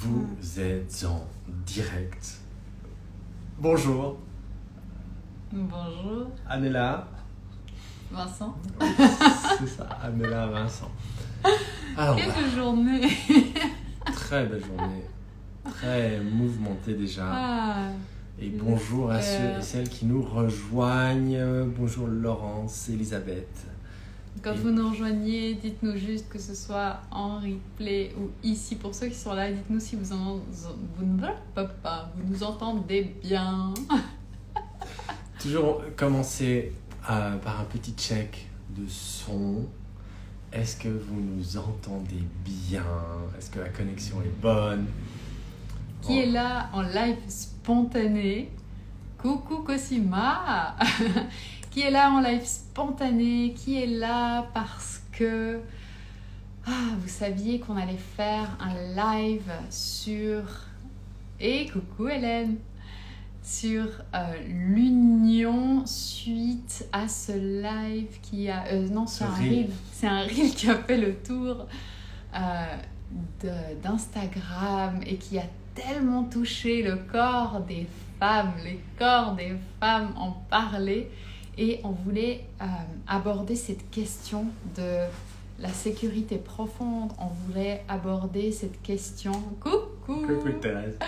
Vous êtes en direct. Bonjour. Bonjour. Anela. Vincent. C'est ça, Anela Vincent. Alors, quelle journée. Très belle journée. Très mouvementée déjà. Et bonjour à ceux et celles qui nous rejoignent. Bonjour Laurence, Elisabeth. Quand vous nous rejoignez, dites-nous juste que ce soit en replay ou ici. Pour ceux qui sont là, dites-nous si vous nous entendez bien. Toujours commencer par un petit check de son. Est-ce que vous nous entendez bien? Est-ce que la connexion est bonne? Qui est là en live spontané? Coucou Cosima. Qui est là en live spontané? Qui est là parce que vous saviez qu'on allait faire un live sur... Et coucou Hélène. Sur l'union suite à ce live qui a... non, c'est un reel. C'est un reel qui a fait le tour d'Instagram et qui a tellement touché le corps des femmes. Les corps des femmes en parlaient. Et on voulait aborder cette question de la sécurité profonde. On voulait aborder cette question... Coucou Thérèse.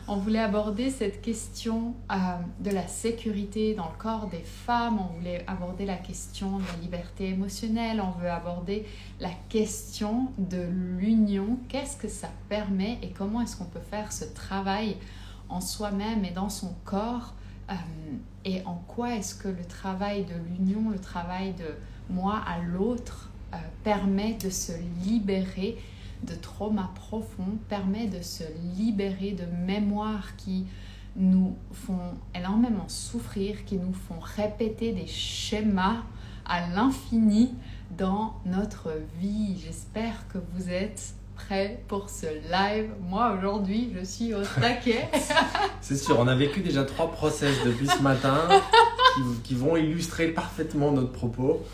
On voulait aborder cette question de la sécurité dans le corps des femmes. On voulait aborder la question de la liberté émotionnelle. On veut aborder la question de l'union. Qu'est-ce que ça permet et comment est-ce qu'on peut faire ce travail en soi-même et dans son corps, et en quoi est-ce que le travail de l'union, le travail de moi à l'autre permet de se libérer de traumas profonds, permet de se libérer de mémoires qui nous font énormément souffrir, qui nous font répéter des schémas à l'infini dans notre vie. J'espère que vous êtes prêts pour ce live. Moi, aujourd'hui, je suis au taquet. C'est sûr, on a vécu déjà 3 process depuis ce matin qui vont illustrer parfaitement notre propos.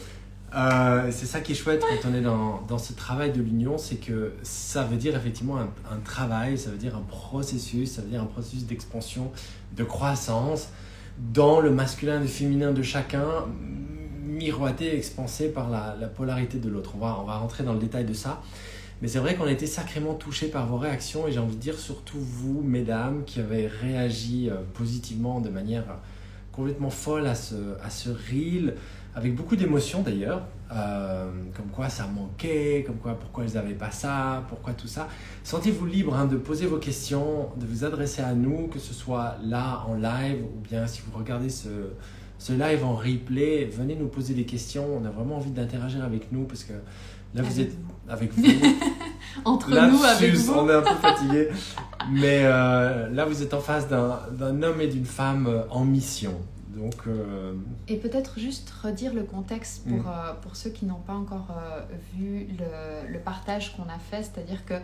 C'est ça qui est chouette quand on est dans ce travail de l'union, c'est que ça veut dire effectivement un travail, ça veut dire un processus, ça veut dire un processus d'expansion, de croissance dans le masculin et le féminin de chacun, miroité, expansé par la polarité de l'autre. On va rentrer dans le détail de ça. Mais c'est vrai qu'on a été sacrément touchés par vos réactions et j'ai envie de dire surtout vous, mesdames, qui avez réagi positivement de manière complètement folle à ce reel, avec beaucoup d'émotions d'ailleurs, comme quoi ça manquait, comme quoi pourquoi ils n'avaient pas ça, pourquoi tout ça. Sentez-vous libre de poser vos questions, de vous adresser à nous, que ce soit là en live ou bien si vous regardez ce live en replay, venez nous poser des questions. On a vraiment envie d'interagir avec nous parce que là vous êtes avec vous. Entre là, nous, avec vous. On est un peu fatigué. Mais là vous êtes en face d'un homme et d'une femme en mission. Donc, Et peut-être juste redire le contexte pour ceux qui n'ont pas encore vu le partage qu'on a fait, c'est-à-dire que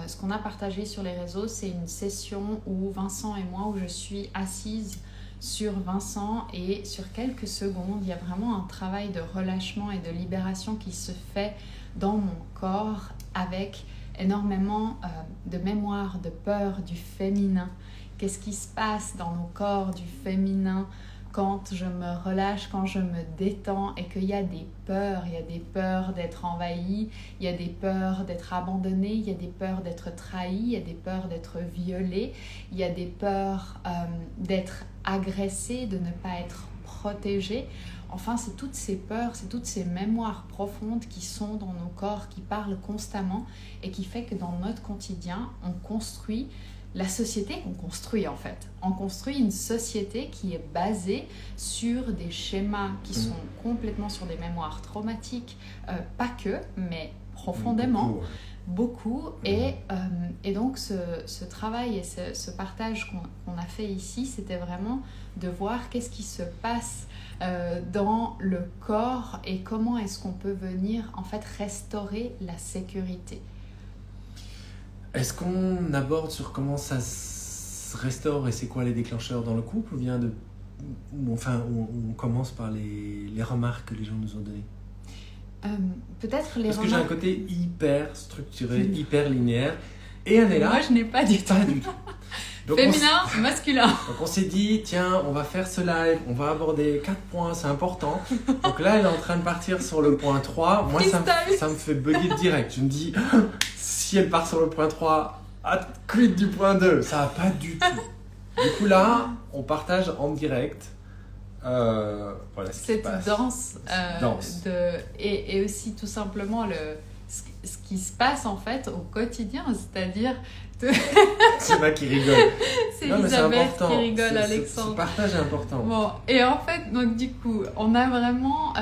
ce qu'on a partagé sur les réseaux, c'est une session où Vincent et moi, où je suis assise sur Vincent et sur quelques secondes, il y a vraiment un travail de relâchement et de libération qui se fait dans mon corps avec énormément de mémoire, de peur du féminin. Qu'est-ce qui se passe dans nos corps du féminin quand je me relâche, quand je me détends et qu'il y a des peurs, il y a des peurs d'être envahi, il y a des peurs d'être abandonné, il y a des peurs d'être trahi, il y a des peurs d'être violé, il y a des peurs d'être agressé, de ne pas être protégé. Enfin, c'est toutes ces peurs, c'est toutes ces mémoires profondes qui sont dans nos corps, qui parlent constamment et qui fait que dans notre quotidien, on construit la société qu'on construit en fait. On construit une société qui est basée sur des schémas qui sont complètement sur des mémoires traumatiques, pas que, mais profondément, beaucoup. Et donc ce travail et ce partage qu'on a fait ici, c'était vraiment de voir qu'est-ce qui se passe dans le corps et comment est-ce qu'on peut venir en fait restaurer la sécurité. Est-ce qu'on aborde sur comment ça se restaure et c'est quoi les déclencheurs dans le couple ou bien on commence par les remarques que les gens nous ont données? Peut-être les Parce que j'ai un côté hyper structuré, hyper linéaire Et elle est là. Moi, je n'ai pas du tout. Pas du tout. Donc, Féminin, masculin. Donc on s'est dit, tiens, on va faire ce live, on va aborder 4 points, c'est important. Donc là, elle est en train de partir sur le point 3. Moi, ça me fait bugger direct. Je me dis, si elle part sur le point 3, quid du point 2, ça va pas du tout. Du coup là, on partage en direct. Voilà ce qui se passe. Danse. Et aussi tout simplement ce qui se passe en fait au quotidien, c'est-à-dire... C'est moi qui rigole. C'est Elisabeth qui rigole, Alexandre. Ce partage est important. Bon, et en fait, donc du coup, on a vraiment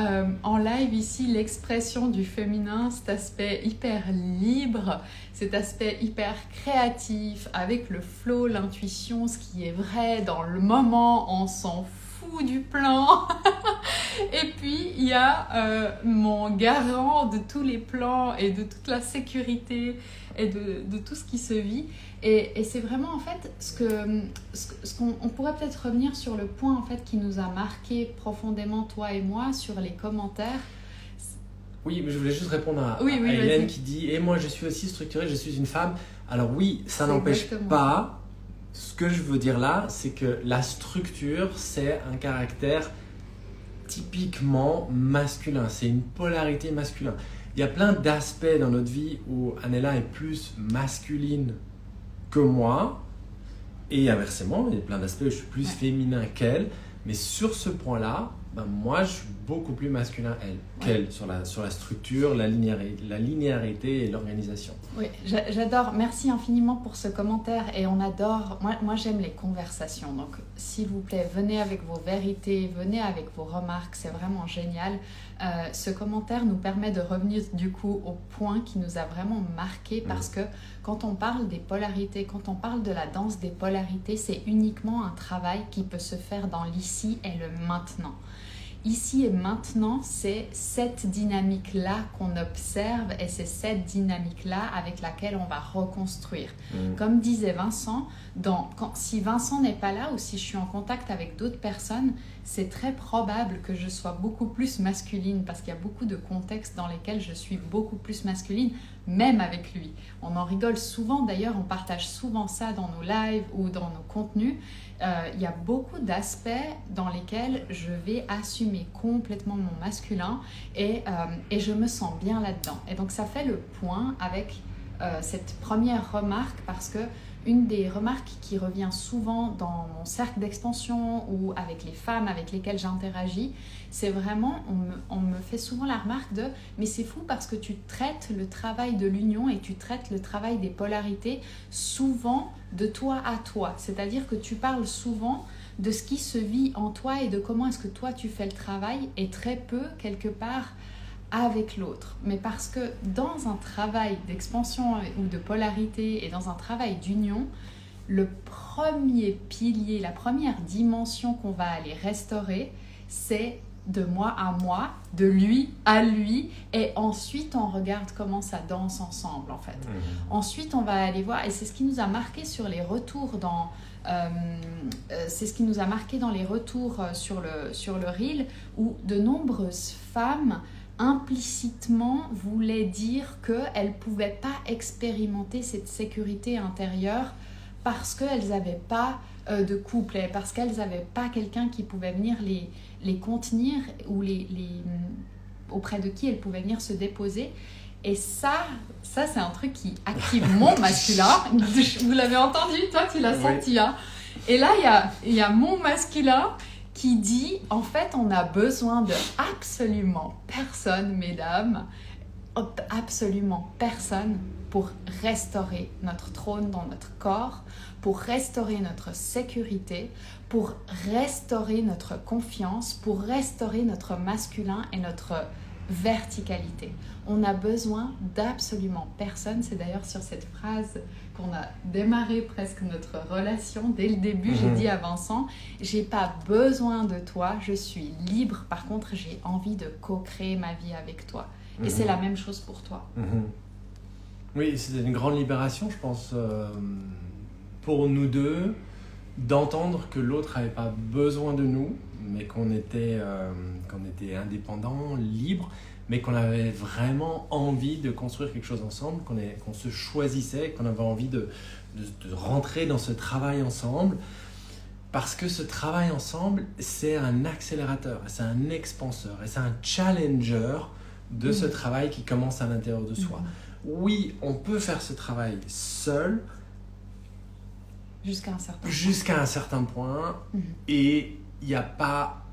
en live ici l'expression du féminin, cet aspect hyper libre, cet aspect hyper créatif, avec le flow, l'intuition, ce qui est vrai dans le moment, on s'en fout du plan. Et puis, il y a mon garant de tous les plans et de toute la sécurité et de tout ce qui se vit. Et c'est vraiment, en fait, on pourrait peut-être revenir sur le point, en fait, qui nous a marqué profondément, toi et moi, sur les commentaires. Oui, mais je voulais juste répondre à Hélène qui dit « Et moi, je suis aussi structurée, je suis une femme. » Alors oui, ça n'empêche pas. Ce que je veux dire là, c'est que la structure, c'est un caractère typiquement masculin. C'est une polarité masculine. Il y a plein d'aspects dans notre vie où Anela est plus masculine que moi. Et inversement, il y a plein d'aspects où je suis plus féminin qu'elle. Mais sur ce point-là, moi, je suis beaucoup plus masculin qu'elle sur la structure, la linéarité et l'organisation. Oui, j'adore. Merci infiniment pour ce commentaire. Et on adore... Moi, j'aime les conversations. Donc, s'il vous plaît, venez avec vos vérités, venez avec vos remarques. C'est vraiment génial. Ce commentaire nous permet de revenir du coup au point qui nous a vraiment marqué parce que quand on parle des polarités, quand on parle de la danse des polarités, c'est uniquement un travail qui peut se faire dans l'ici et le maintenant. Ici et maintenant, c'est cette dynamique-là qu'on observe et c'est cette dynamique-là avec laquelle on va reconstruire. Comme disait Vincent, si Vincent n'est pas là ou si je suis en contact avec d'autres personnes, c'est très probable que je sois beaucoup plus masculine parce qu'il y a beaucoup de contextes dans lesquels je suis beaucoup plus masculine, même avec lui. On en rigole souvent, d'ailleurs, on partage souvent ça dans nos lives ou dans nos contenus. Il y a beaucoup d'aspects dans lesquels je vais assumer complètement mon masculin et je me sens bien là-dedans. Et donc ça fait le point avec cette première remarque parce que une des remarques qui revient souvent dans mon cercle d'expansion ou avec les femmes avec lesquelles j'interagis, c'est vraiment, on me fait souvent la remarque de « mais c'est fou parce que tu traites le travail de l'union et tu traites le travail des polarités souvent de toi à toi ». C'est-à-dire que tu parles souvent de ce qui se vit en toi et de comment est-ce que toi tu fais le travail et très peu, quelque part, avec l'autre. Mais parce que dans un travail d'expansion ou de polarité et dans un travail d'union, le premier pilier, la première dimension qu'on va aller restaurer, c'est de moi à moi, de lui à lui, et ensuite on regarde comment ça danse ensemble en fait. Ensuite on va aller voir, et c'est ce qui nous a marqué sur les retours c'est ce qui nous a marqué dans les retours sur le reel, où de nombreuses femmes implicitement voulaient dire qu'elles ne pouvaient pas expérimenter cette sécurité intérieure parce qu'elles n'avaient pas de couple, et parce qu'elles n'avaient pas quelqu'un qui pouvait venir les contenir ou auprès de qui elles pouvaient venir se déposer. Et ça c'est un truc qui active mon masculin. Vous l'avez entendu, toi tu l'as senti, hein. Et là il y a mon masculin qui dit, en fait, on a besoin de absolument personne, mesdames, absolument personne pour restaurer notre trône dans notre corps, pour restaurer notre sécurité, pour restaurer notre confiance, pour restaurer notre masculin et notre verticalité. On a besoin d'absolument personne. C'est d'ailleurs sur cette phrase qu'on a démarré presque notre relation. Dès le début, j'ai dit à Vincent, j'ai pas besoin de toi, je suis libre. Par contre, j'ai envie de co-créer ma vie avec toi. Et c'est la même chose pour toi. Oui, c'était une grande libération, je pense, pour nous deux, d'entendre que l'autre n'avait pas besoin de nous, mais qu'on était indépendants, libres. mais qu'on avait vraiment envie de construire quelque chose ensemble, qu'on se choisissait, qu'on avait envie de rentrer dans ce travail ensemble. Parce que ce travail ensemble, c'est un accélérateur, c'est un expanseur, et c'est un challenger de ce travail qui commence à l'intérieur de soi. Oui, on peut faire ce travail seul, jusqu'à un certain point, et il n'y a pas,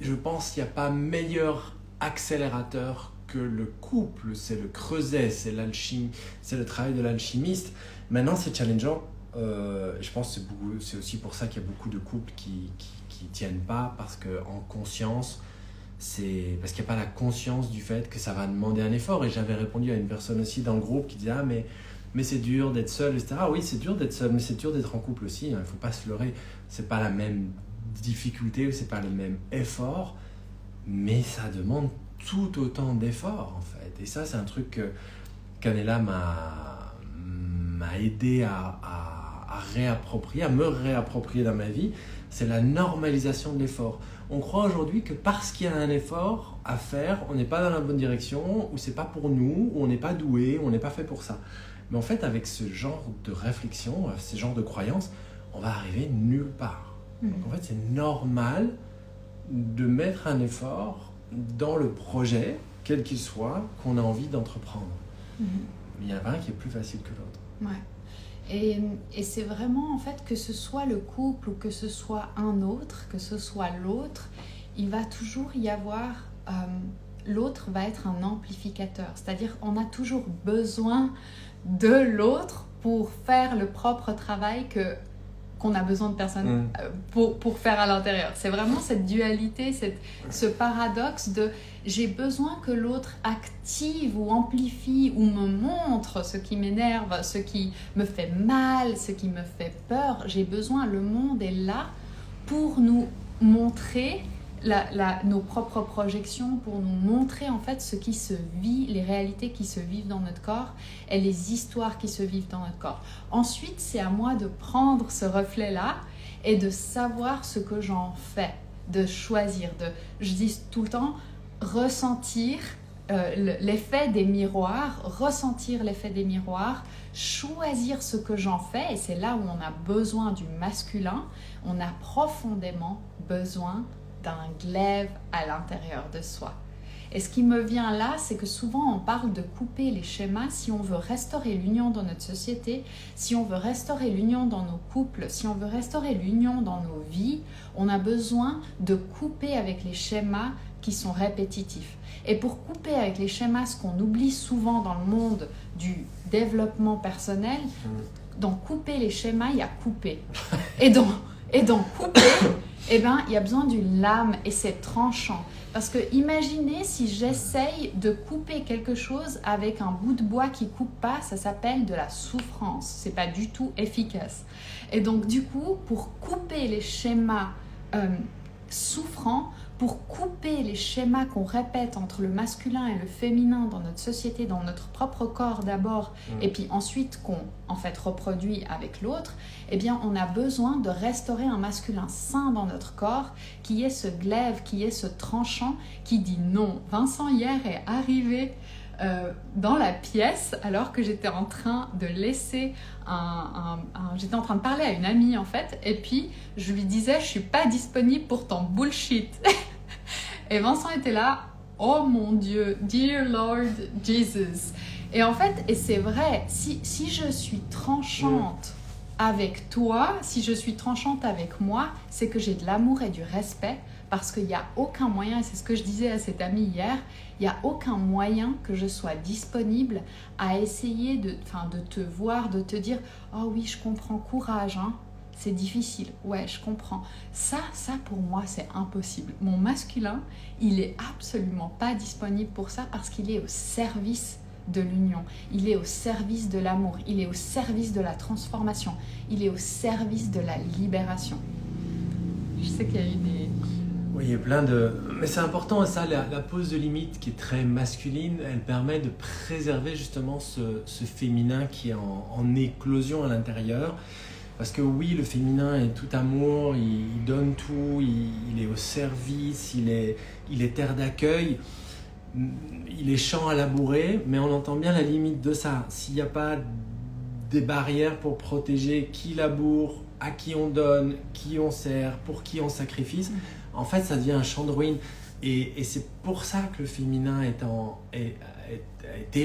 je pense qu'il n'y a pas meilleur accélérateur que le couple. C'est le creuset, c'est l'alchimie, c'est le travail de l'alchimiste. Maintenant, c'est challengeant. Je pense que c'est aussi pour ça qu'il y a beaucoup de couples qui tiennent pas, parce qu'en conscience, parce qu'il n'y a pas la conscience du fait que ça va demander un effort. Et j'avais répondu à une personne aussi dans le groupe qui disait « Ah, mais c'est dur d'être seul, etc. » Oui, c'est dur d'être seul, mais c'est dur d'être en couple aussi. Il ne faut pas se leurrer. Ce n'est pas la même difficulté, ce n'est pas le même effort, mais ça demande tout autant d'efforts, en fait. Et ça, c'est un truc qu'Anela m'a aidé à me réapproprier dans ma vie. C'est la normalisation de l'effort. On croit aujourd'hui que parce qu'il y a un effort à faire, on n'est pas dans la bonne direction, ou c'est pas pour nous, ou on n'est pas doué, ou on n'est pas fait pour ça. Mais en fait, avec ce genre de réflexion, ce genre de croyances, on va arriver nulle part. Donc en fait, c'est normal de mettre un effort dans le projet, quel qu'il soit, qu'on a envie d'entreprendre. Mais il y en a un qui est plus facile que l'autre. Ouais. Et c'est vraiment en fait que ce soit le couple ou que ce soit un autre, que ce soit l'autre, il va toujours y avoir, l'autre va être un amplificateur. C'est-à-dire on a toujours besoin de l'autre pour faire le propre travail qu'on a besoin de personne pour faire à l'intérieur. C'est vraiment cette dualité, ce paradoxe de j'ai besoin que l'autre active ou amplifie ou me montre ce qui m'énerve, ce qui me fait mal, ce qui me fait peur. J'ai besoin, le monde est là pour nous montrer nos propres projections, pour nous montrer en fait ce qui se vit, les réalités qui se vivent dans notre corps et les histoires qui se vivent dans notre corps. Ensuite, c'est à moi de prendre ce reflet-là et de savoir ce que j'en fais, de choisir, je dis tout le temps, ressentir l'effet des miroirs, choisir ce que j'en fais, et c'est là où on a besoin du masculin, on a profondément besoin d'un glaive à l'intérieur de soi. Et ce qui me vient là, c'est que souvent on parle de couper les schémas. Si on veut restaurer l'union dans notre société, si on veut restaurer l'union dans nos couples, si on veut restaurer l'union dans nos vies, on a besoin de couper avec les schémas qui sont répétitifs. Et pour couper avec les schémas, ce qu'on oublie souvent dans le monde du développement personnel, dans couper les schémas, il y a couper. Et dans couper, eh ben, il y a besoin d'une lame et c'est tranchant. Parce que imaginez si j'essaye de couper quelque chose avec un bout de bois qui coupe pas, ça s'appelle de la souffrance. C'est pas du tout efficace. Et donc du coup, pour couper les schémas souffrants, pour couper les schémas qu'on répète entre le masculin et le féminin dans notre société, dans notre propre corps d'abord, et puis ensuite qu'on en fait reproduit avec l'autre, eh bien on a besoin de restaurer un masculin sain dans notre corps, qui est ce glaive, qui est ce tranchant, qui dit non. Vincent hier est arrivé dans la pièce alors que j'étais en train de laisser j'étais en train de parler à une amie en fait, et puis je lui disais je suis pas disponible pour ton bullshit. Et Vincent était là, oh mon Dieu, dear Lord Jesus. Et en fait, et c'est vrai, si je suis tranchante avec toi, si je suis tranchante avec moi, c'est que j'ai de l'amour et du respect, parce qu'il n'y a aucun moyen, et c'est ce que je disais à cette amie hier, il n'y a aucun moyen que je sois disponible à essayer de te voir, de te dire « Oh oui, je comprends, courage, hein, c'est difficile, ouais, je comprends. » Ça pour moi, c'est impossible. Mon masculin, il n'est absolument pas disponible pour ça parce qu'il est au service de l'union, il est au service de l'amour, il est au service de la transformation, il est au service de la libération. Je sais qu'il y a eu des... Oui, il y a plein de... Mais c'est important, ça, la pose de limite qui est très masculine, elle permet de préserver justement ce féminin qui est en éclosion à l'intérieur. Parce que oui, le féminin est tout amour, il donne tout, il est au service, il est terre d'accueil. il est champ à labourer, mais on entend bien la limite de ça. S'il n'y a pas des barrières pour protéger qui laboure, à qui on donne, qui on sert, pour qui on sacrifice, en fait, ça devient un champ de ruines. Et c'est pour ça que le féminin était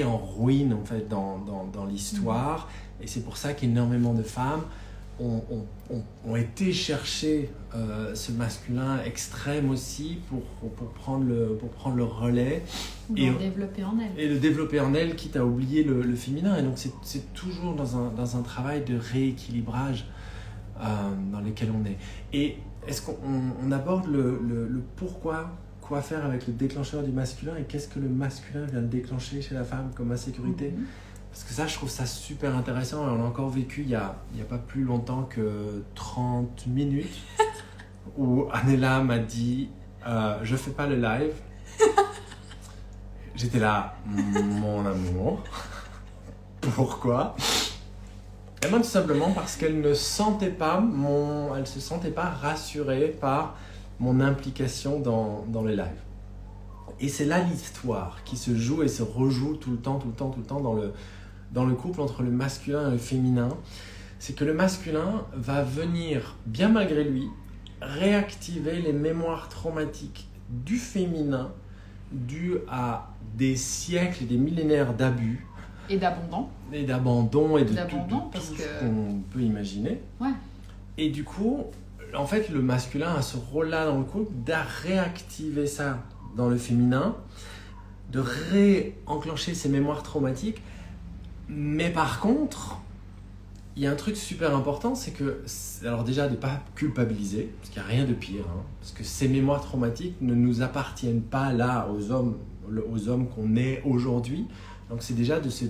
en ruine en fait, dans l'histoire. Et c'est pour ça qu'énormément de femmes ont été chercher ce masculin extrême aussi pour prendre le relais. Et le développer en elles. Et le développer en elles, quitte à oublier le féminin. Et donc c'est toujours dans un travail de rééquilibrage dans lequel on est. Et est-ce qu'on aborde le pourquoi, quoi faire avec le déclencheur du masculin et qu'est-ce que le masculin vient de déclencher chez la femme comme insécurité? Parce que ça, je trouve ça super intéressant. On l'a encore vécu il y a pas plus longtemps que 30 minutes où Anela m'a dit je fais pas le live. J'étais là, mon amour. Pourquoi? Et moi, tout simplement parce qu'elle ne sentait pas elle se sentait pas rassurée par mon implication dans les lives. Et c'est là l'histoire qui se joue et se rejoue tout le temps dans le couple entre le masculin et le féminin. C'est que le masculin va venir, bien malgré lui, réactiver les mémoires traumatiques du féminin dues à des siècles et des millénaires d'abus. Et d'abandon. Et d'abandon et de parce tout que... ce qu'on peut imaginer. Ouais. Et du coup, en fait, le masculin a ce rôle-là dans le couple de réactiver ça dans le féminin, de réenclencher ces mémoires traumatiques. Mais par contre, il y a un truc super important, c'est que, alors déjà, de ne pas culpabiliser, parce qu'il n'y a rien de pire, parce que ces mémoires traumatiques ne nous appartiennent pas là, aux hommes qu'on est aujourd'hui. Donc c'est déjà de se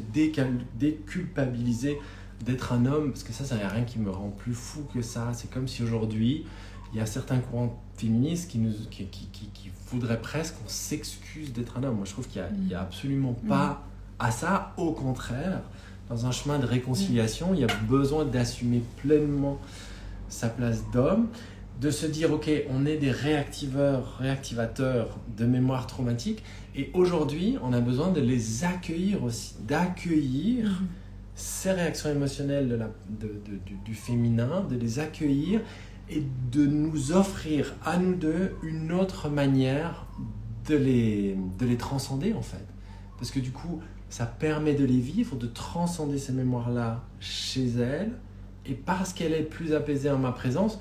déculpabiliser d'être un homme, parce que ça n'y a rien qui me rend plus fou que ça. C'est comme si aujourd'hui, il y a certains courants féministes qui voudraient presque qu'on s'excuse d'être un homme. Moi, je trouve qu'il n'y a absolument pas à ça. Au contraire, dans un chemin de réconciliation, il y a besoin d'assumer pleinement sa place d'homme, de se dire, ok, on est des réactivateurs de mémoire traumatique, et aujourd'hui, on a besoin de les accueillir aussi, d'accueillir ces réactions émotionnelles du féminin, de les accueillir et de nous offrir à nous deux une autre manière de les transcender en fait. Parce que du coup, ça permet de les vivre, de transcender ces mémoires-là chez elle, et parce qu'elle est plus apaisée en ma présence,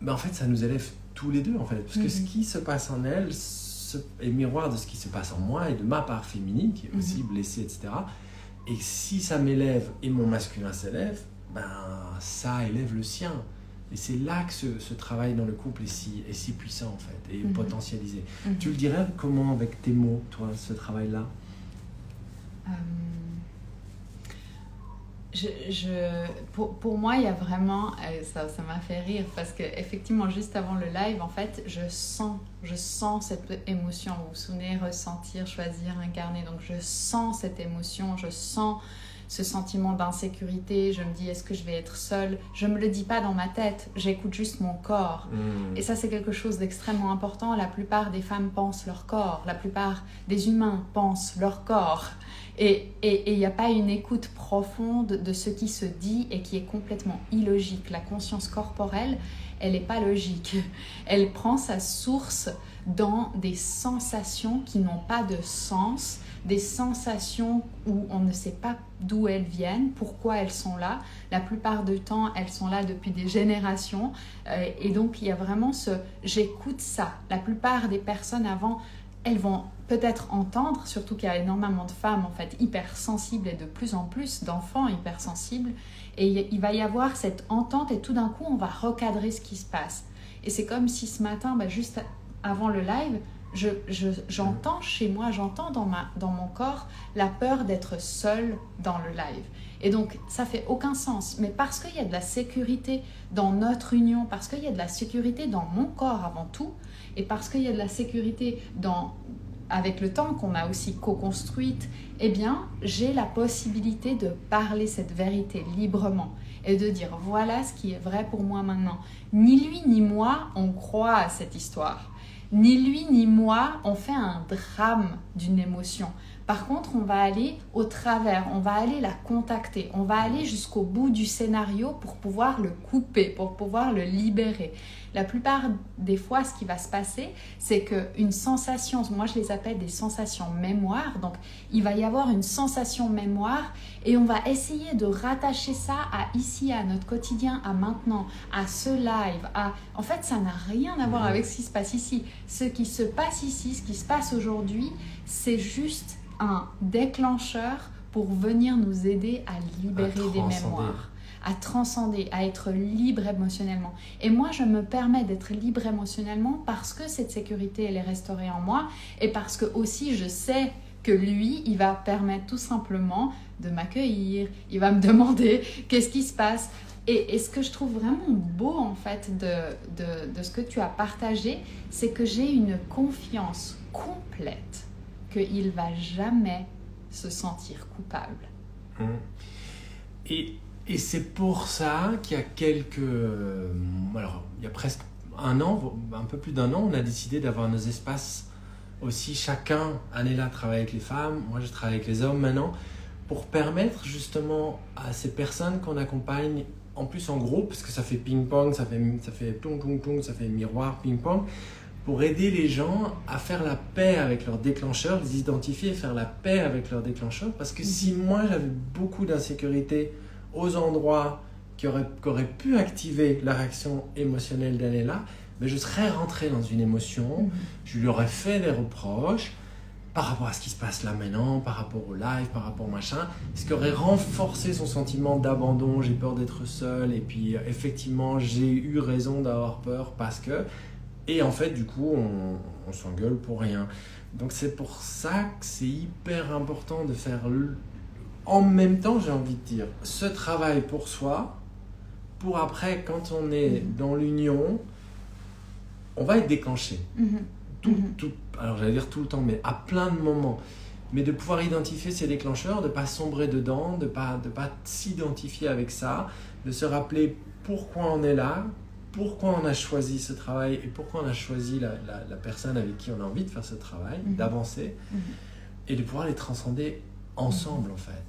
en fait, ça nous élève tous les deux en fait. Parce que ce qui se passe en elle est miroir de ce qui se passe en moi et de ma part féminine qui est aussi blessée, etc. Et si ça m'élève et mon masculin s'élève, ça élève le sien. Et c'est là que ce travail dans le couple est si puissant en fait, et potentialisé. Tu le dirais comment avec tes mots, toi, ce travail-là? Pour moi, il y a vraiment, ça m'a fait rire parce que effectivement, juste avant le live, en fait, je sens cette émotion. Vous vous souvenez, ressentir, choisir, incarner. Donc, je sens cette émotion, je sens ce sentiment d'insécurité. Je me dis, est-ce que je vais être seule? Je me le dis pas dans ma tête, j'écoute juste mon corps. Et ça, c'est quelque chose d'extrêmement important. La plupart des femmes pensent leur corps, la plupart des humains pensent leur corps. Et il n'y a pas une écoute profonde de ce qui se dit et qui est complètement illogique. La conscience corporelle, elle n'est pas logique. Elle prend sa source dans des sensations qui n'ont pas de sens, des sensations où on ne sait pas d'où elles viennent, pourquoi elles sont là. La plupart du temps, elles sont là depuis des générations. Et donc, il y a vraiment j'écoute ça. La plupart des personnes avant, elles vont peut-être entendre, surtout qu'il y a énormément de femmes en fait hypersensibles et de plus en plus d'enfants hypersensibles, et il va y avoir cette entente et tout d'un coup on va recadrer ce qui se passe. Et c'est comme si ce matin, juste avant le live, j'entends chez moi, j'entends dans mon corps la peur d'être seule dans le live. Et donc ça fait aucun sens, mais parce qu'il y a de la sécurité dans notre union, parce qu'il y a de la sécurité dans mon corps avant tout, et parce qu'il y a de la sécurité avec le temps qu'on a aussi co-construite, eh bien, j'ai la possibilité de parler cette vérité librement et de dire voilà ce qui est vrai pour moi maintenant. Ni lui ni moi, on croit à cette histoire. Ni lui ni moi, on fait un drame d'une émotion. Par contre, on va aller au travers, on va aller la contacter, on va aller jusqu'au bout du scénario pour pouvoir le couper, pour pouvoir le libérer. La plupart des fois, ce qui va se passer, c'est qu'une sensation, moi je les appelle des sensations mémoire, donc il va y avoir une sensation mémoire et on va essayer de rattacher ça à ici, à notre quotidien, à maintenant, à ce live, En fait, ça n'a rien à voir avec ce qui se passe ici. Ce qui se passe ici, ce qui se passe aujourd'hui, c'est juste un déclencheur pour venir nous aider à libérer des mémoires, à transcender, à être libre émotionnellement. Et moi, je me permets d'être libre émotionnellement parce que cette sécurité, elle est restaurée en moi et parce que aussi je sais que lui, il va permettre tout simplement de m'accueillir, il va me demander qu'est-ce qui se passe. Et ce que je trouve vraiment beau en fait de ce que tu as partagé, c'est que j'ai une confiance complète qu'il ne va jamais se sentir coupable. Et c'est pour ça qu'il y a alors, il y a presque un an, un peu plus d'un an, on a décidé d'avoir nos espaces aussi. Chacun, Anela travaille avec les femmes, moi je travaille avec les hommes maintenant, pour permettre justement à ces personnes qu'on accompagne, en plus en groupe, parce que ça fait ping-pong, ça fait pong-pong-pong, ça fait miroir, ping-pong, pour aider les gens à faire la paix avec leurs déclencheurs, les identifier et faire la paix avec leurs déclencheurs. Parce que si moi j'avais beaucoup d'insécurité aux endroits qui auraient pu activer la réaction émotionnelle d'Anela, mais je serais rentré dans une émotion, je lui aurais fait des reproches par rapport à ce qui se passe là maintenant, par rapport au live, par rapport au machin, ce qui aurait renforcé son sentiment d'abandon, j'ai peur d'être seul, et puis effectivement j'ai eu raison d'avoir peur parce que... Et en fait, du coup, on s'engueule pour rien. Donc c'est pour ça que c'est hyper important de faire en même temps, j'ai envie de dire, ce travail pour soi, pour après, quand on est dans l'union, on va être déclenché. Alors j'allais dire tout le temps, mais à plein de moments. Mais de pouvoir identifier ces déclencheurs, de ne pas sombrer dedans, de pas s'identifier avec ça, de se rappeler pourquoi on est là, pourquoi on a choisi ce travail et pourquoi on a choisi la personne avec qui on a envie de faire ce travail, d'avancer, et de pouvoir les transcender ensemble en fait.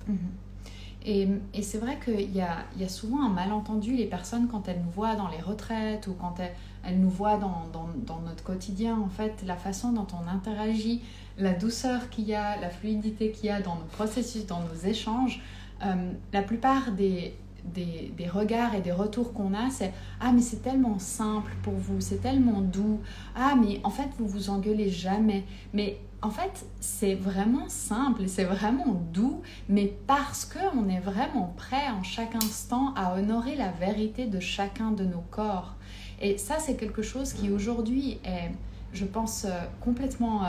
Et c'est vrai qu'il y a souvent un malentendu, les personnes quand elles nous voient dans les retraites ou quand elles nous voient dans notre quotidien, en fait, la façon dont on interagit, la douceur qu'il y a, la fluidité qu'il y a dans nos processus, dans nos échanges, la plupart des regards et des retours qu'on a, c'est « Ah, mais c'est tellement simple pour vous, c'est tellement doux. Ah, mais en fait, vous vous engueulez jamais. » Mais en fait, c'est vraiment simple, c'est vraiment doux, mais parce qu'on est vraiment prêt en chaque instant à honorer la vérité de chacun de nos corps. Et ça, c'est quelque chose qui aujourd'hui est, je pense, complètement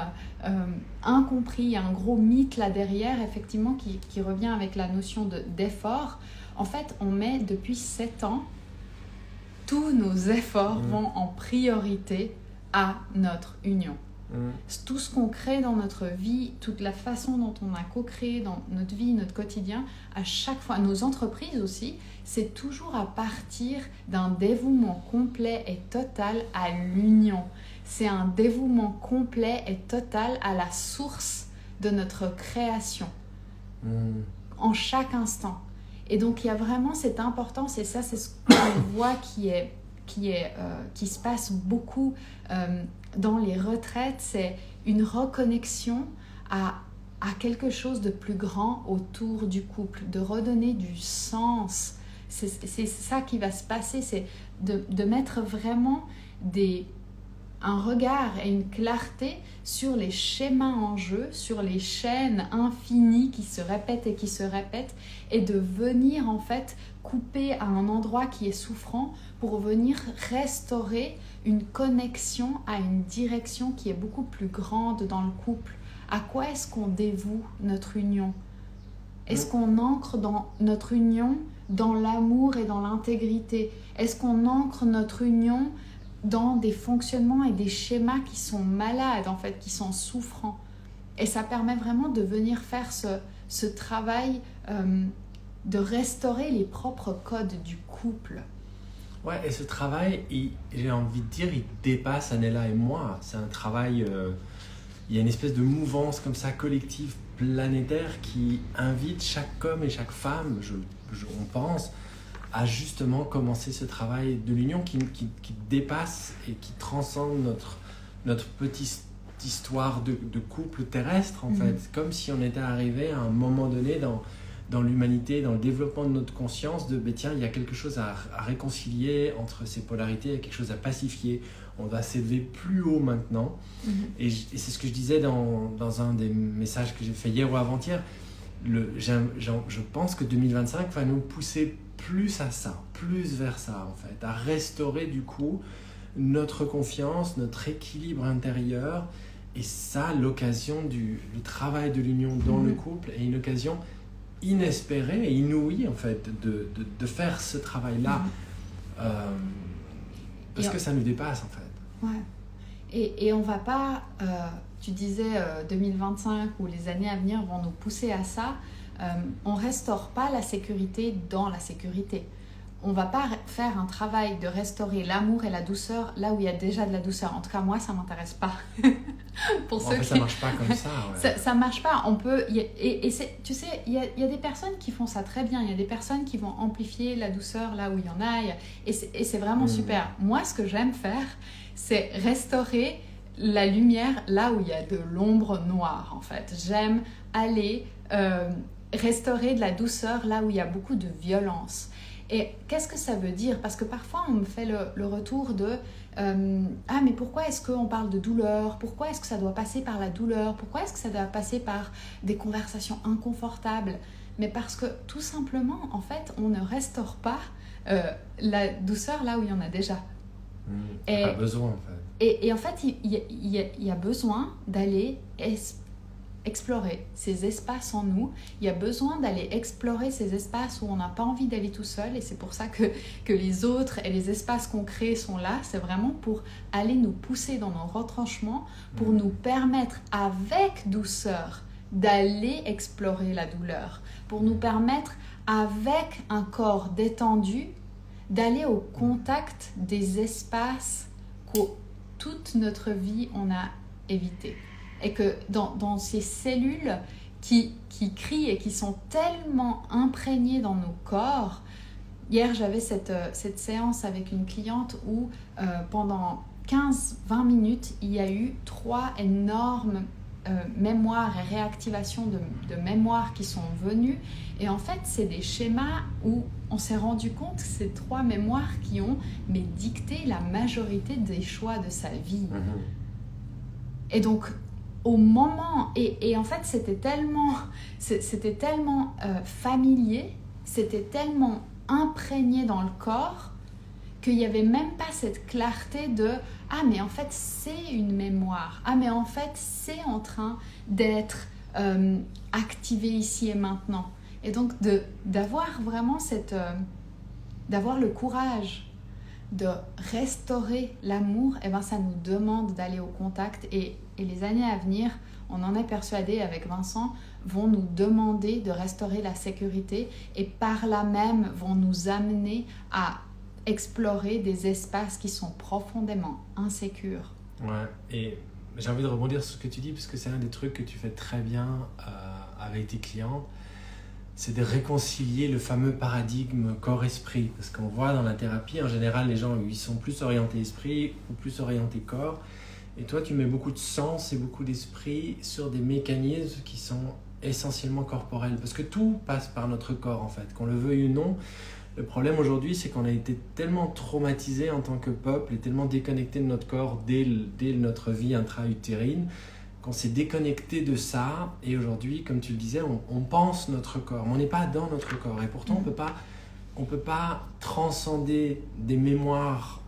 incompris. Il y a un gros mythe là derrière, effectivement, qui revient avec la notion d'effort. En fait, on met depuis 7 ans, tous nos efforts vont en priorité à notre union. Tout ce qu'on crée dans notre vie, toute la façon dont on a co-créé dans notre vie, notre quotidien, à chaque fois, nos entreprises aussi, c'est toujours à partir d'un dévouement complet et total à l'union. C'est un dévouement complet et total à la source de notre création, en chaque instant. Et donc il y a vraiment cette importance, et ça c'est ce qu'on voit qui se passe beaucoup dans les retraites, c'est une reconnexion à quelque chose de plus grand autour du couple, de redonner du sens. C'est ça qui va se passer, c'est de mettre vraiment un regard et une clarté sur les schémas en jeu, sur les chaînes infinies qui se répètent et qui se répètent, et de venir en fait couper à un endroit qui est souffrant pour venir restaurer une connexion à une direction qui est beaucoup plus grande dans le couple. À quoi est-ce qu'on dévoue notre union ? Est-ce qu'on ancre dans notre union dans l'amour et dans l'intégrité ? Est-ce qu'on ancre notre union dans des fonctionnements et des schémas qui sont malades, en fait, qui sont souffrants? Et ça permet vraiment de venir faire ce travail de restaurer les propres codes du couple. Ouais, et ce travail, j'ai envie de dire, il dépasse Anela et moi. C'est un travail, il y a une espèce de mouvance comme ça, collective, planétaire, qui invite chaque homme et chaque femme, on pense, à justement commencer ce travail de l'union qui dépasse et qui transcende notre petite histoire de couple terrestre, en fait. Comme si on était arrivé à un moment donné dans l'humanité, dans le développement de notre conscience, tiens, il y a quelque chose à réconcilier entre ces polarités, il y a quelque chose à pacifier, on va s'élever plus haut maintenant. Et c'est ce que je disais dans un des messages que j'ai fait hier ou avant-hier, je pense que 2025 va nous pousser plus à ça, plus vers ça en fait, à restaurer du coup notre confiance, notre équilibre intérieur. Et ça, l'occasion du travail de l'union dans le couple est une occasion inespérée et inouïe en fait de faire ce travail-là parce que ça nous dépasse en fait. Ouais. Et on va pas, tu disais 2025 ou les années à venir vont nous pousser à ça, on restaure pas la sécurité dans la sécurité. On va pas faire un travail de restaurer l'amour et la douceur là où il y a déjà de la douceur. En tout cas, moi, ça m'intéresse pas. Ça marche pas comme ça. Ouais. Ça marche pas. On peut, tu sais, il y a des personnes qui font ça très bien. Il y a des personnes qui vont amplifier la douceur là où il y en a. Et c'est vraiment super. Moi, ce que j'aime faire, c'est restaurer la lumière là où il y a de l'ombre noire, en fait. J'aime aller restaurer de la douceur là où il y a beaucoup de violence. Et qu'est-ce que ça veut dire? Parce que parfois, on me fait le retour de « Ah, mais pourquoi est-ce qu'on parle de douleur? Pourquoi est-ce que ça doit passer par la douleur? Pourquoi est-ce que ça doit passer par des conversations inconfortables ?» Mais parce que, tout simplement, en fait, on ne restaure pas la douceur là où il y en a déjà. Il n'y a pas besoin, en fait. Et en fait, il y a besoin d'aller explorer ces espaces en nous. Il y a besoin d'aller explorer ces espaces où on n'a pas envie d'aller tout seul, et c'est pour ça que les autres et les espaces qu'on crée sont là. C'est vraiment pour aller nous pousser dans nos retranchements, pour nous permettre avec douceur d'aller explorer la douleur, pour nous permettre avec un corps détendu d'aller au contact des espaces que toute notre vie on a évité. Et que dans ces cellules qui crient et qui sont tellement imprégnées dans nos corps. Hier, j'avais cette séance avec une cliente où pendant 15-20 minutes, il y a eu 3 énormes mémoires et réactivations de mémoires qui sont venues. Et en fait, c'est des schémas où on s'est rendu compte que ces 3 mémoires qui ont dicté la majorité des choix de sa vie. Et donc, au moment, et en fait c'était tellement familier, c'était tellement imprégné dans le corps qu'il n'y avait même pas cette clarté de « Ah mais en fait c'est une mémoire, ah mais en fait c'est en train d'être activé ici et maintenant ». Et donc d'avoir vraiment d'avoir le courage de restaurer l'amour, et ça nous demande d'aller au contact. Et les années à venir, on en est persuadé avec Vincent, vont nous demander de restaurer la sécurité et par là même vont nous amener à explorer des espaces qui sont profondément insécures. Ouais, et j'ai envie de rebondir sur ce que tu dis parce que c'est un des trucs que tu fais très bien avec tes clients. C'est de réconcilier le fameux paradigme corps-esprit. Parce qu'on voit dans la thérapie, en général, les gens ils sont plus orientés esprit ou plus orientés corps. Et toi, tu mets beaucoup de sens et beaucoup d'esprit sur des mécanismes qui sont essentiellement corporels. Parce que tout passe par notre corps, en fait, qu'on le veuille ou non. Le problème aujourd'hui, c'est qu'on a été tellement traumatisés en tant que peuple et tellement déconnectés de notre corps dès notre vie intra-utérine, qu'on s'est déconnecté de ça, et aujourd'hui, comme tu le disais, on pense notre corps, mais on n'est pas dans notre corps, et pourtant on peut pas transcender des mémoires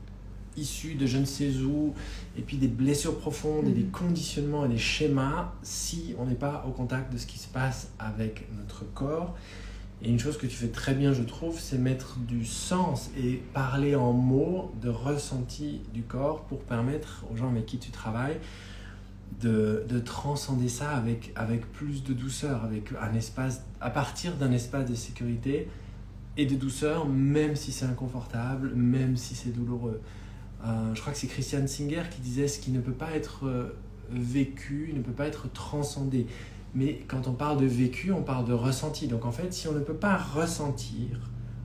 issues de je ne sais où, et puis des blessures profondes et des conditionnements et des schémas, si on n'est pas au contact de ce qui se passe avec notre corps. Et une chose que tu fais très bien, je trouve, c'est mettre du sens et parler en mots de ressenti du corps pour permettre aux gens avec qui tu travailles de transcender ça avec plus de douceur, avec un espace, à partir d'un espace de sécurité et de douceur, même si c'est inconfortable, même si c'est douloureux. Je crois que c'est Christian Singer qui disait ce qui ne peut pas être vécu, ne peut pas être transcendé. Mais quand on parle de vécu, on parle de ressenti. Donc en fait, si on ne peut pas ressentir,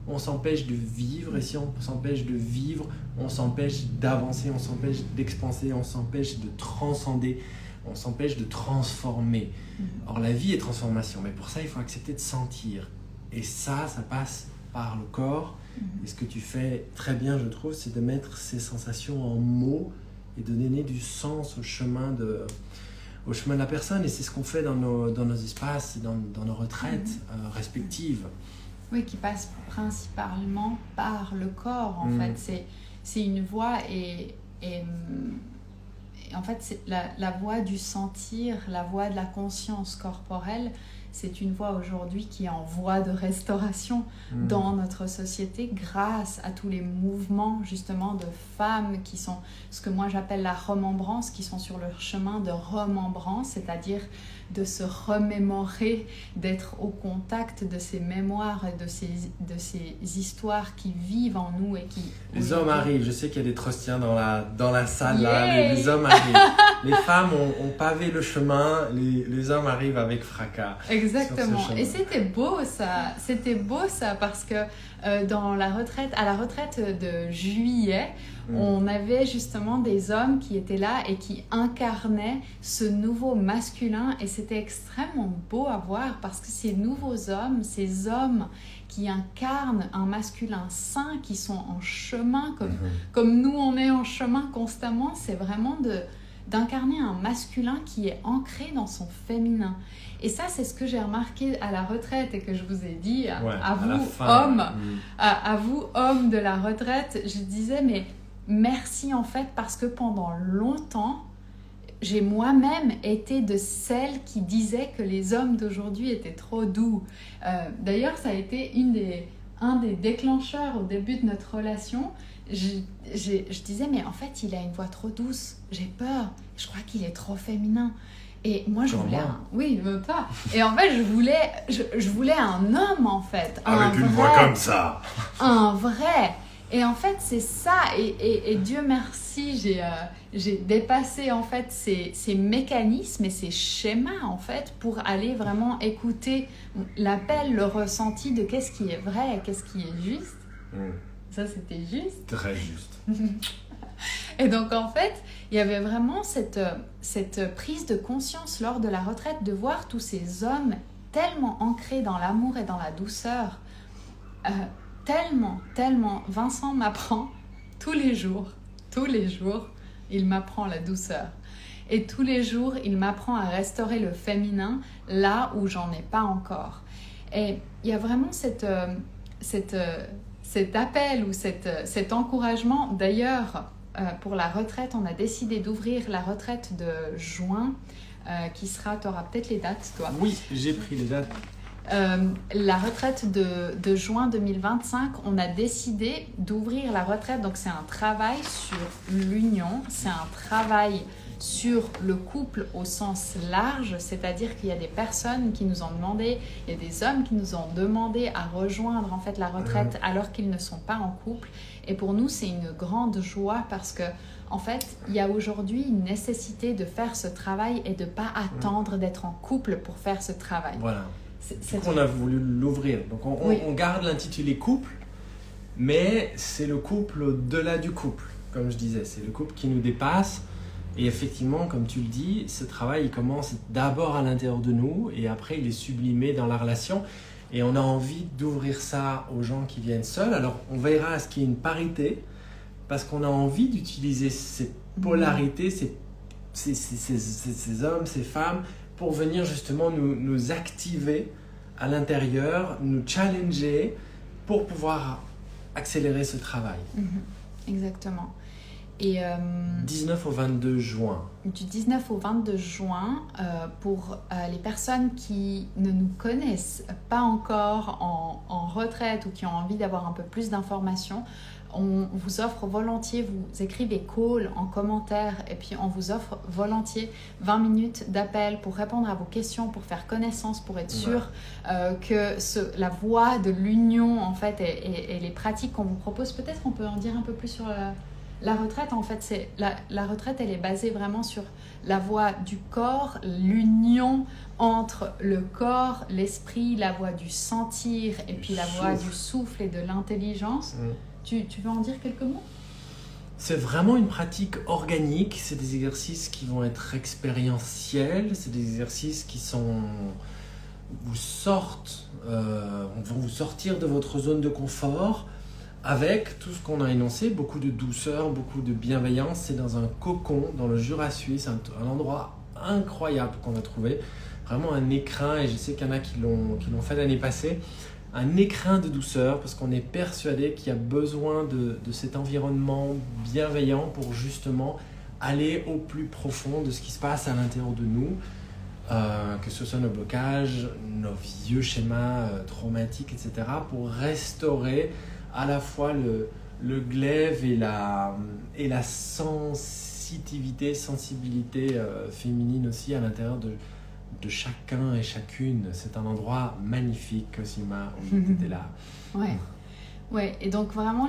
on s'empêche de vivre. Et si on s'empêche de vivre, on s'empêche d'avancer, on s'empêche d'expanser, on s'empêche de transcender, on s'empêche de transformer. Or, la vie est transformation. Mais pour ça, il faut accepter de sentir. Et ça passe par le corps. Et ce que tu fais très bien, je trouve, c'est de mettre ces sensations en mots et de donner du sens au chemin de la personne. Et c'est ce qu'on fait dans nos espaces, dans nos retraites respectives. Oui, qui passe principalement par le corps, en fait. C'est une voie et en fait, c'est la voie du sentir, la voie de la conscience corporelle. C'est une voie aujourd'hui qui est en voie de restauration dans notre société grâce à tous les mouvements justement de femmes qui sont ce que moi j'appelle la remembrance, qui sont sur leur chemin de remembrance, c'est-à-dire de se remémorer, d'être au contact de ces mémoires et de ces histoires qui vivent en nous et qui... Les hommes arrivent, je sais qu'il y a des trustiens dans la salle, là. Les hommes arrivent. Les femmes ont pavé le chemin, les hommes arrivent avec fracas. Exactement, et c'était beau ça parce que à la retraite de juillet, on avait justement des hommes qui étaient là et qui incarnaient ce nouveau masculin et c'était extrêmement beau à voir parce que ces nouveaux hommes, ces hommes qui incarnent un masculin sain, qui sont en chemin, comme nous on est en chemin constamment, c'est vraiment d'incarner un masculin qui est ancré dans son féminin. Et ça, c'est ce que j'ai remarqué à la retraite et que je vous ai dit à vous, hommes de la retraite. Je disais, mais merci en fait, parce que pendant longtemps, j'ai moi-même été de celles qui disaient que les hommes d'aujourd'hui étaient trop doux. D'ailleurs, ça a été un des déclencheurs au début de notre relation. Je disais, mais en fait, il a une voix trop douce. J'ai peur. Je crois qu'il est trop féminin. Et moi, je voulais Oui, pas. Et en fait, je voulais un homme, en fait. Avec une voix comme ça. Un vrai. Et en fait, c'est ça. Et Dieu merci, j'ai dépassé, en fait, ces mécanismes et ces schémas, en fait, pour aller vraiment écouter l'appel, le ressenti de qu'est-ce qui est vrai et qu'est-ce qui est juste. Ça, c'était juste. Très juste. Et donc, en fait, il y avait vraiment cette prise de conscience lors de la retraite de voir tous ces hommes tellement ancrés dans l'amour et dans la douceur. Tellement. Vincent m'apprend tous les jours, il m'apprend la douceur. Et tous les jours, il m'apprend à restaurer le féminin là où j'en ai pas encore. Et il y a vraiment cet appel ou cet encouragement. D'ailleurs, pour la retraite, on a décidé d'ouvrir la retraite de juin, qui sera, tu auras peut-être les dates, toi. Oui, j'ai pris les dates. La retraite de juin 2025, on a décidé d'ouvrir la retraite. Donc, c'est un travail sur l'union, c'est un travail sur le couple au sens large, c'est-à-dire qu'il y a des personnes qui nous ont demandé, il y a des hommes qui nous ont demandé à rejoindre en fait la retraite alors qu'ils ne sont pas en couple. Et pour nous, c'est une grande joie parce que en fait, il y a aujourd'hui une nécessité de faire ce travail et de ne pas attendre d'être en couple pour faire ce travail. Voilà. On a voulu l'ouvrir. Donc on garde l'intitulé couple, mais c'est le couple au-delà du couple, comme je disais. C'est le couple qui nous dépasse. Et effectivement, comme tu le dis, ce travail il commence d'abord à l'intérieur de nous et après il est sublimé dans la relation. Et on a envie d'ouvrir ça aux gens qui viennent seuls. Alors on verra à ce qu'il y ait une parité, parce qu'on a envie d'utiliser cette polarité, ces hommes, ces femmes, pour venir justement nous activer à l'intérieur, nous challenger pour pouvoir accélérer ce travail. Exactement. Et 19 au 22 juin. Du 19 au 22 juin, pour les personnes qui ne nous connaissent pas encore en retraite ou qui ont envie d'avoir un peu plus d'informations, on vous offre volontiers, vous écrivez call en commentaire et puis on vous offre volontiers 20 minutes d'appel pour répondre à vos questions, pour faire connaissance, pour être sûr que la voie de l'union en fait et les pratiques qu'on vous propose, peut-être qu'on peut en dire un peu plus sur la retraite. En fait, la retraite, elle est basée vraiment sur la voie du corps, l'union entre le corps, l'esprit, la voie du sentir et puis la voie du souffle et de l'intelligence. Tu veux en dire quelques mots ? C'est vraiment une pratique organique, c'est des exercices qui vont être expérientiels, c'est des exercices qui vont vous sortir de votre zone de confort avec tout ce qu'on a énoncé, beaucoup de douceur, beaucoup de bienveillance. C'est dans un cocon, dans le Jura suisse, un endroit incroyable qu'on a trouvé, vraiment un écrin, et je sais qu'il y en a qui l'ont fait l'année passée, un écrin de douceur, parce qu'on est persuadé qu'il y a besoin de cet environnement bienveillant pour justement aller au plus profond de ce qui se passe à l'intérieur de nous, que ce soit nos blocages, nos vieux schémas traumatiques, etc., pour restaurer à la fois le glaive et la sensibilité féminine aussi à l'intérieur de chacun et chacune. C'est un endroit magnifique, Cosima, où tu étais là. Ouais, et donc vraiment,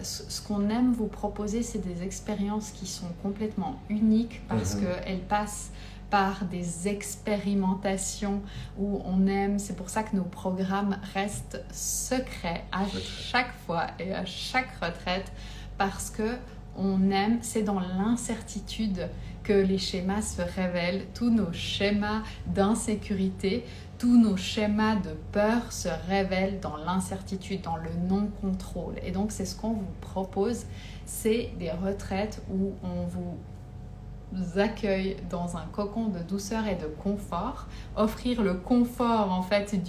ce qu'on aime vous proposer, c'est des expériences qui sont complètement uniques parce qu'elles passent par des expérimentations où on aime. C'est pour ça que nos programmes restent secrets à chaque fois et à chaque retraite, parce que on aime, c'est dans l'incertitude que les schémas se révèlent, tous nos schémas d'insécurité, tous nos schémas de peur se révèlent dans l'incertitude, dans le non-contrôle. Et donc c'est ce qu'on vous propose, c'est des retraites où on vous accueille dans un cocon de douceur et de confort, offrir le confort en fait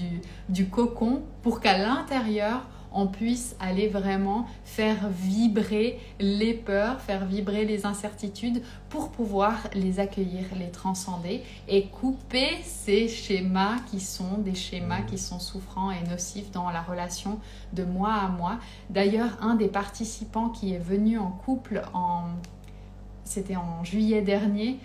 du cocon pour qu'à l'intérieur on puisse aller vraiment faire vibrer les peurs, faire vibrer les incertitudes pour pouvoir les accueillir, les transcender et couper ces schémas qui sont des schémas qui sont souffrants et nocifs dans la relation de moi à moi. D'ailleurs, un des participants qui est venu en couple c'était en juillet dernier,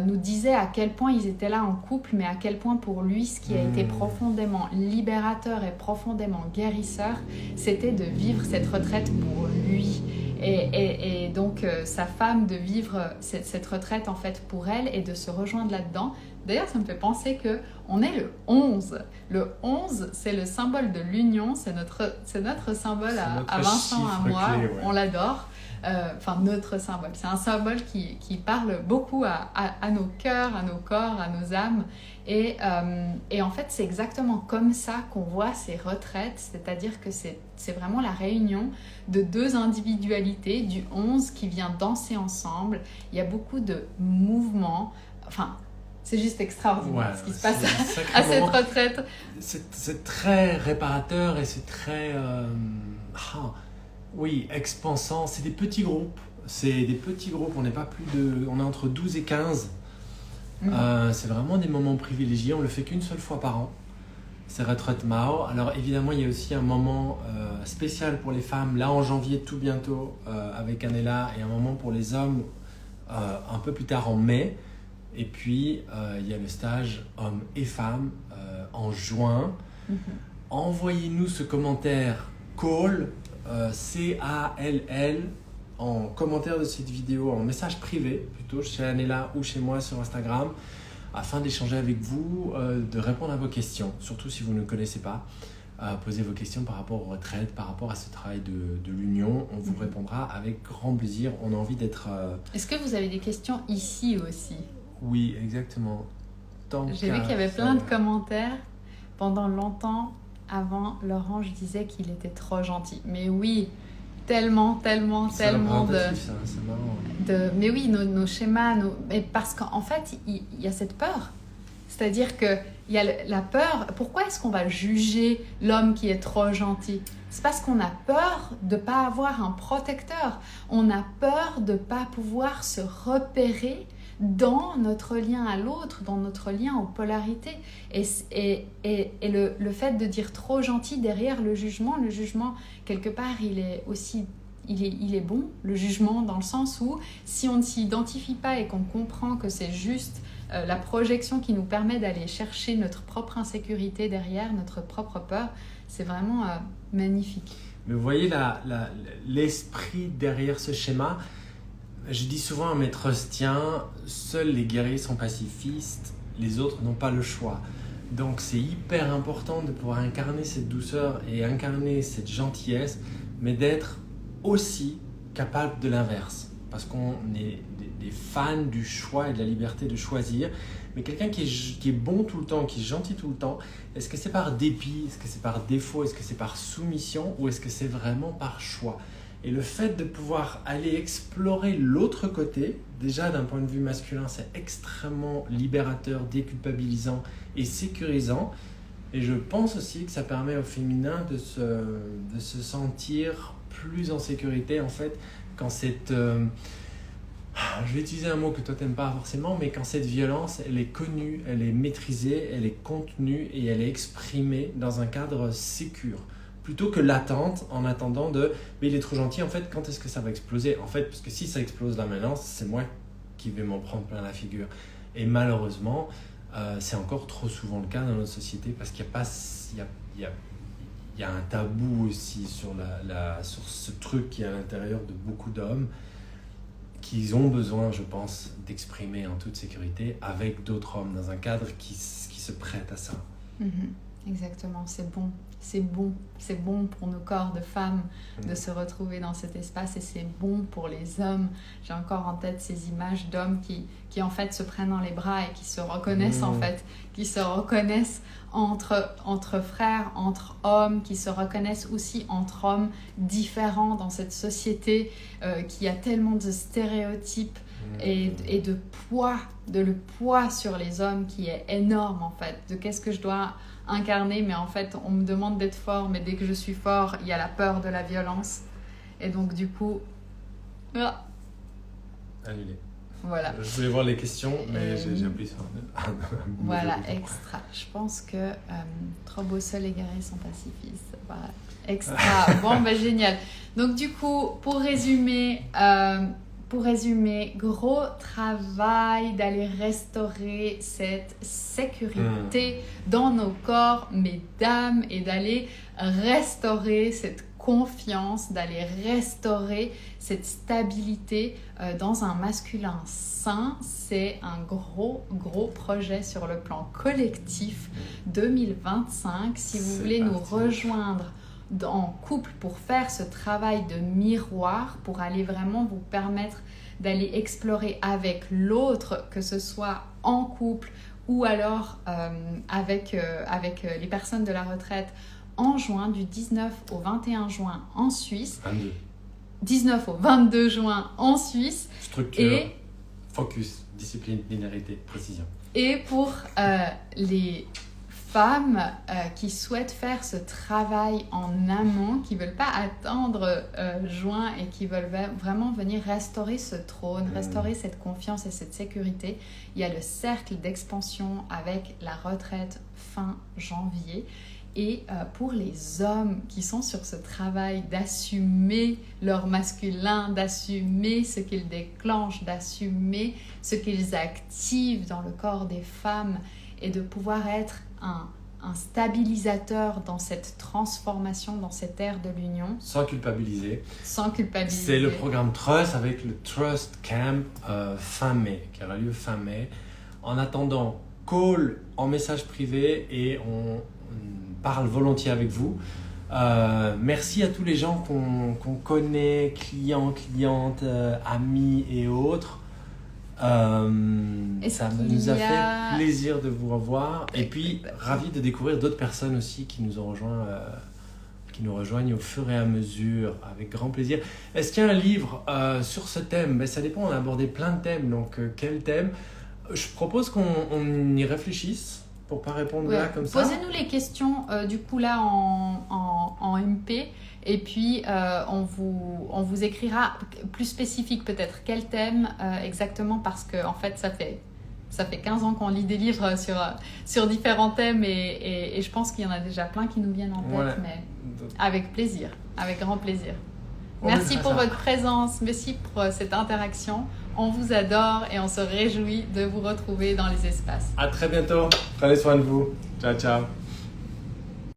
nous disait à quel point ils étaient là en couple, mais à quel point pour lui, ce qui a été profondément libérateur et profondément guérisseur, c'était de vivre cette retraite pour lui. Et donc, sa femme de vivre cette retraite en fait pour elle et de se rejoindre là-dedans. D'ailleurs, ça me fait penser qu'on est le 11. Le 11, c'est le symbole de l'union, c'est notre symbole à Vincent, à moi, clé, ouais. On l'adore. Notre symbole. C'est un symbole qui parle beaucoup à nos cœurs, à nos corps, à nos âmes. Et en fait, c'est exactement comme ça qu'on voit ces retraites, c'est-à-dire que c'est vraiment la réunion de deux individualités, du 11 qui vient danser ensemble. Il y a beaucoup de mouvements. C'est juste extraordinaire ce qui se passe à cette retraite. C'est très réparateur et c'est très... expansant. C'est des petits groupes. On n'est pas on est entre 12 et 15. C'est vraiment des moments privilégiés. On le fait qu'une seule fois par an. C'est Retraite Mao. Alors évidemment, il y a aussi un moment spécial pour les femmes, là en janvier, tout bientôt, avec Anela, et un moment pour les hommes un peu plus tard en mai. Et puis, il y a le stage hommes et femmes en juin. Envoyez-nous ce commentaire call, C-A-L-L, en commentaire de cette vidéo, en message privé, plutôt chez Anela ou chez moi sur Instagram, afin d'échanger avec vous, de répondre à vos questions, surtout si vous ne connaissez pas. Posez vos questions par rapport aux retraites, par rapport à ce travail de l'union. On vous répondra avec grand plaisir. On a envie d'être... Est-ce que vous avez des questions ici aussi ? Oui, exactement. J'ai vu qu'il y avait plein de commentaires. Pendant longtemps, avant, Laurent, je disais qu'il était trop gentil. Mais oui, tellement de... Ça, c'est marrant. Mais oui, nos schémas... Mais parce qu'en fait, il y a cette peur. C'est-à-dire qu'il y a la peur. Pourquoi est-ce qu'on va juger l'homme qui est trop gentil? C'est parce qu'on a peur de ne pas avoir un protecteur. On a peur de ne pas pouvoir se repérer dans notre lien à l'autre, dans notre lien aux polarités. Et le fait de dire trop gentil derrière le jugement, quelque part, il est bon, le jugement, dans le sens où si on ne s'identifie pas et qu'on comprend que c'est juste la projection qui nous permet d'aller chercher notre propre insécurité derrière, notre propre peur, c'est vraiment magnifique. Mais vous voyez l'esprit derrière ce schéma. Je dis souvent à mes trustiens, seuls les guerriers sont pacifistes, les autres n'ont pas le choix. Donc c'est hyper important de pouvoir incarner cette douceur et incarner cette gentillesse, mais d'être aussi capable de l'inverse. Parce qu'on est des fans du choix et de la liberté de choisir. Mais quelqu'un qui est bon tout le temps, qui est gentil tout le temps, est-ce que c'est par dépit, est-ce que c'est par défaut, est-ce que c'est par soumission ou est-ce que c'est vraiment par choix? Et le fait de pouvoir aller explorer l'autre côté, déjà d'un point de vue masculin, c'est extrêmement libérateur, déculpabilisant et sécurisant. Et je pense aussi que ça permet au féminin de se sentir plus en sécurité, en fait, quand cette... je vais utiliser un mot que toi t'aimes pas forcément, mais quand cette violence, elle est connue, elle est maîtrisée, elle est contenue et elle est exprimée dans un cadre sécure. Plutôt que l'attente, en attendant mais il est trop gentil, en fait, quand est-ce que ça va exploser? En fait, parce que si ça explose là maintenant, c'est moi qui vais m'en prendre plein la figure. Et malheureusement, c'est encore trop souvent le cas dans notre société parce qu'il y a un tabou aussi sur ce truc qui est à l'intérieur de beaucoup d'hommes qui ont besoin, je pense, d'exprimer en toute sécurité avec d'autres hommes dans un cadre qui se prête à ça. Exactement, c'est bon pour nos corps de femmes de se retrouver dans cet espace et c'est bon pour les hommes. J'ai encore en tête ces images d'hommes qui en fait se prennent dans les bras et qui se reconnaissent en fait, qui se reconnaissent entre frères, entre hommes, qui se reconnaissent aussi entre hommes différents dans cette société qui a tellement de stéréotypes et de le poids sur les hommes qui est énorme en fait, de qu'est-ce que je dois incarner, mais en fait on me demande d'être fort, mais dès que je suis fort, il y a la peur de la violence et donc du coup annulé. Voilà. Je voulais voir les questions, mais j'ai appuyé sur voilà, extra. Je pense que trop beau, seuls les guerriers sont pacifistes. Voilà, extra. Bon, ben génial. Donc du coup, pour résumer, gros travail d'aller restaurer cette sécurité dans nos corps, mesdames, et d'aller restaurer cette confiance, d'aller restaurer cette stabilité dans un masculin sain. C'est un gros projet sur le plan collectif 2025. Si vous voulez nous rejoindre en couple pour faire ce travail de miroir, pour aller vraiment vous permettre d'aller explorer avec l'autre, que ce soit en couple ou alors avec les personnes de la retraite, en juin, du 19 au 21 juin en Suisse. 22. 19 au 22 juin en Suisse. Structure, focus, discipline, linéarité, précision. Et pour les femmes qui souhaitent faire ce travail en amont, qui ne veulent pas attendre juin et qui veulent vraiment venir restaurer ce trône, restaurer cette confiance et cette sécurité, il y a le cercle d'expansion avec la retraite fin janvier. Et pour les hommes qui sont sur ce travail d'assumer leur masculin, d'assumer ce qu'ils déclenchent, d'assumer ce qu'ils activent dans le corps des femmes et de pouvoir être un stabilisateur dans cette transformation, dans cette ère de l'union. Sans culpabiliser. Sans culpabiliser. C'est le programme Trust avec le Trust Camp fin mai, qui aura lieu fin mai. En attendant, call en message privé et on parle volontiers avec vous. Merci à tous les gens qu'on connaît, clients, clientes, amis et autres. Ça nous a fait plaisir de vous revoir et puis ravi de découvrir d'autres personnes aussi qui nous ont rejoints, qui nous rejoignent au fur et à mesure avec grand plaisir. Est-ce qu'il y a un livre sur ce thème? Ça dépend, on a abordé plein de thèmes, donc quel thème? Je propose qu'on y réfléchisse pour pas répondre là comme ça. Posez-nous les questions du coup là en MP et puis on vous écrira plus spécifique peut-être quel thème exactement parce que en fait ça fait 15 ans qu'on lit des livres sur différents thèmes et je pense qu'il y en a déjà plein qui nous viennent en tête, mais avec plaisir, avec grand plaisir. Merci pour votre présence, merci pour cette interaction. On vous adore et on se réjouit de vous retrouver dans les espaces. À très bientôt. Prenez soin de vous. Ciao, ciao.